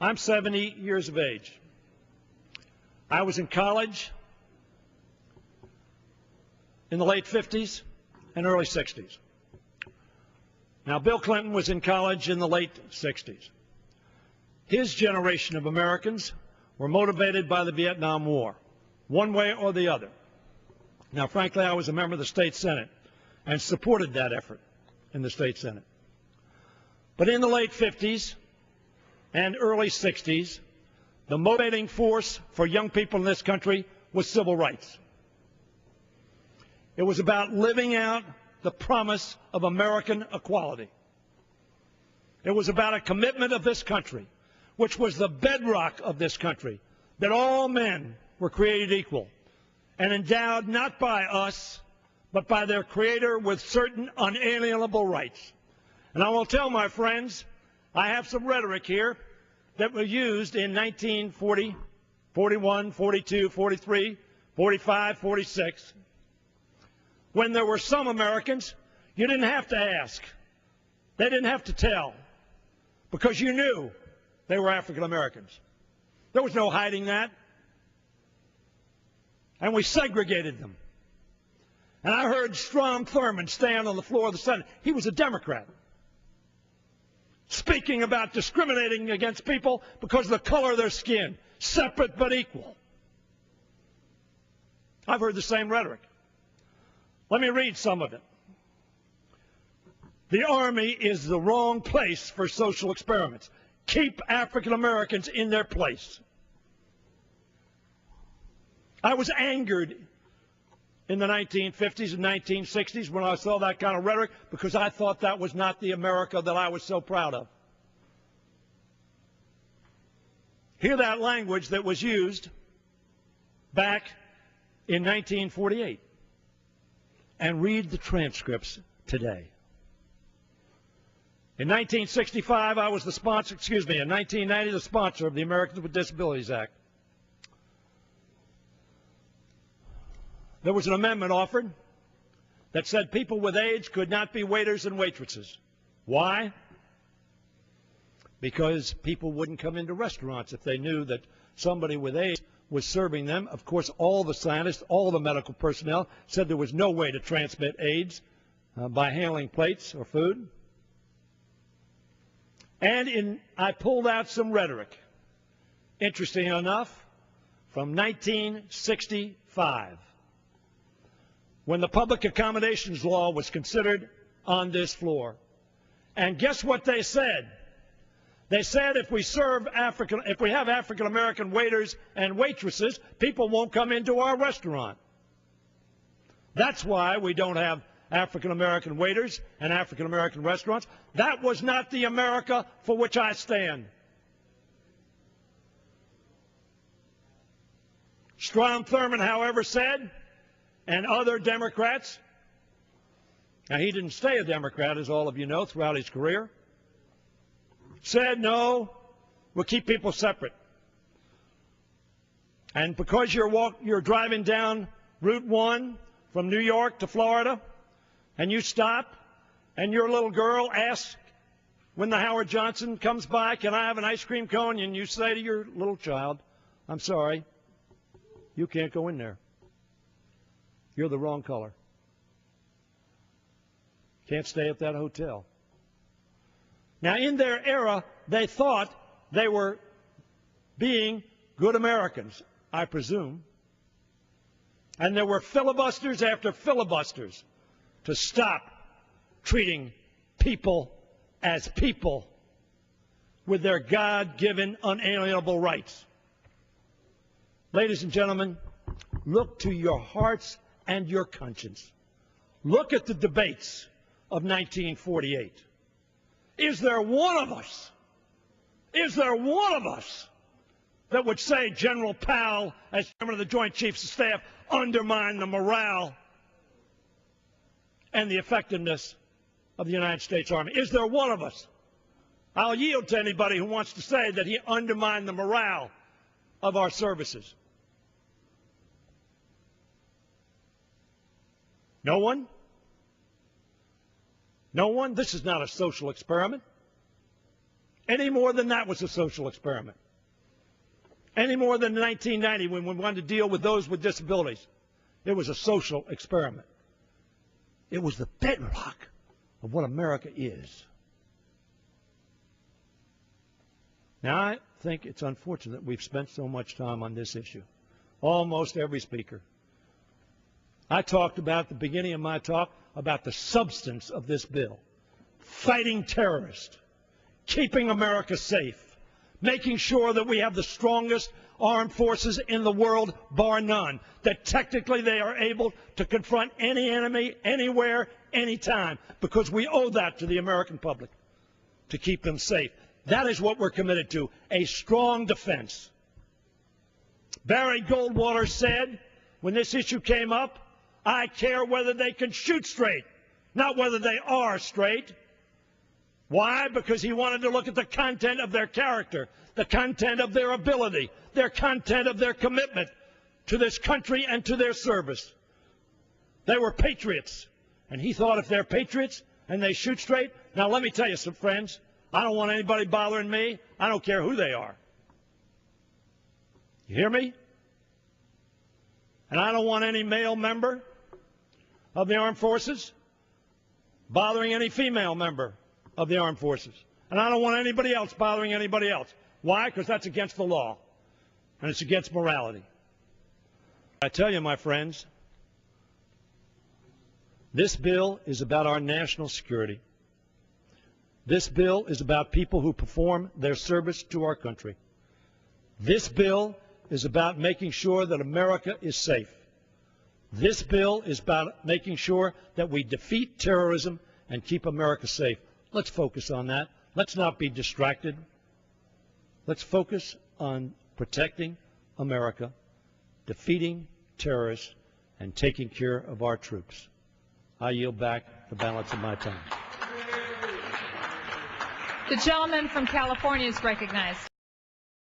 I'm 70 years of age. I was in college in the late 50s and early 60s. Now, Bill Clinton was in college in the late 60s. His generation of Americans were motivated by the Vietnam War, one way or the other. Now, frankly, I was a member of the state Senate and supported that effort in the state Senate. But in the late 50s and early 60s, the motivating force for young people in this country was civil rights. It was about living out the promise of American equality. It was about a commitment of this country, which was the bedrock of this country, that all men were created equal and endowed not by us, but by their Creator with certain unalienable rights. And I will tell my friends, I have some rhetoric here that was used in 1940, 41, 42, 43, 45, 46. When there were some Americans, you didn't have to ask. They didn't have to tell, because you knew they were African Americans. There was no hiding that. And we segregated them. And I heard Strom Thurmond stand on the floor of the Senate. He was a Democrat, speaking about discriminating against people because of the color of their skin, separate but equal. I've heard the same rhetoric. Let me read some of it. The Army is the wrong place for social experiments. Keep African Americans in their place. I was angered in the 1950s and 1960s when I saw that kind of rhetoric, because I thought that was not the America that I was so proud of. Hear that language that was used back in 1948. And read the transcripts today. In 1965, I was the sponsor, in 1990, the sponsor of the Americans with Disabilities Act. There was an amendment offered that said people with AIDS could not be waiters and waitresses. Why? Because people wouldn't come into restaurants if they knew that somebody with AIDS was serving them. Of course, all the scientists, all the medical personnel said there was no way to transmit AIDS by handling plates or food. And I pulled out some rhetoric, interesting enough, from 1965, when the Public Accommodations Law was considered on this floor. And guess what they said? They said if we have African American waiters and waitresses, people won't come into our restaurant. That's why we don't have African American waiters and African American restaurants. That was not the America for which I stand. Strom Thurmond, however, said, and other Democrats, now he didn't stay a Democrat, as all of you know, throughout his career, said, no, we'll keep people separate. And because you're driving down Route 1 from New York to Florida, and you stop, and your little girl asks when the Howard Johnson comes by, can I have an ice cream cone? And you say to your little child, I'm sorry, you can't go in there. You're the wrong color. Can't stay at that hotel. Now, in their era, they thought they were being good Americans, I presume. And there were filibusters after filibusters to stop treating people as people with their God-given unalienable rights. Ladies and gentlemen, look to your hearts and your conscience. Look at the debates of 1948. Is there one of us that would say General Powell, as chairman of the Joint Chiefs of Staff, undermined the morale and the effectiveness of the United States Army? Is there one of us? I'll yield to anybody who wants to say that he undermined the morale of our services. No one? No one? This is not a social experiment. Any more than that was a social experiment. Any more than 1990 when we wanted to deal with those with disabilities. It was a social experiment. It was the bedrock of what America is. Now, I think it's unfortunate we've spent so much time on this issue. Almost every speaker. I talked about, at the beginning of my talk, about the substance of this bill. Fighting terrorists, keeping America safe, making sure that we have the strongest armed forces in the world, bar none, that technically they are able to confront any enemy, anywhere, anytime, because we owe that to the American public, to keep them safe. That is what we're committed to, a strong defense. Barry Goldwater said, when this issue came up, I care whether they can shoot straight, not whether they are straight. Why? Because he wanted to look at the content of their character, the content of their ability, their content of their commitment to this country and to their service. They were patriots, and he thought if they're patriots and they shoot straight, now let me tell you some friends, I don't want anybody bothering me. I don't care who they are. You hear me? And I don't want any male member of the armed forces bothering any female member of the armed forces. And I don't want anybody else bothering anybody else. Why? Because that's against the law, and it's against morality. I tell you, my friends, this bill is about our national security. This bill is about people who perform their service to our country. This bill is about making sure that America is safe. This bill is about making sure that we defeat terrorism and keep America safe. Let's focus on that. Let's not be distracted. Let's focus on protecting America, defeating terrorists, and taking care of our troops. I yield back the balance of my time. The gentleman from California is recognized.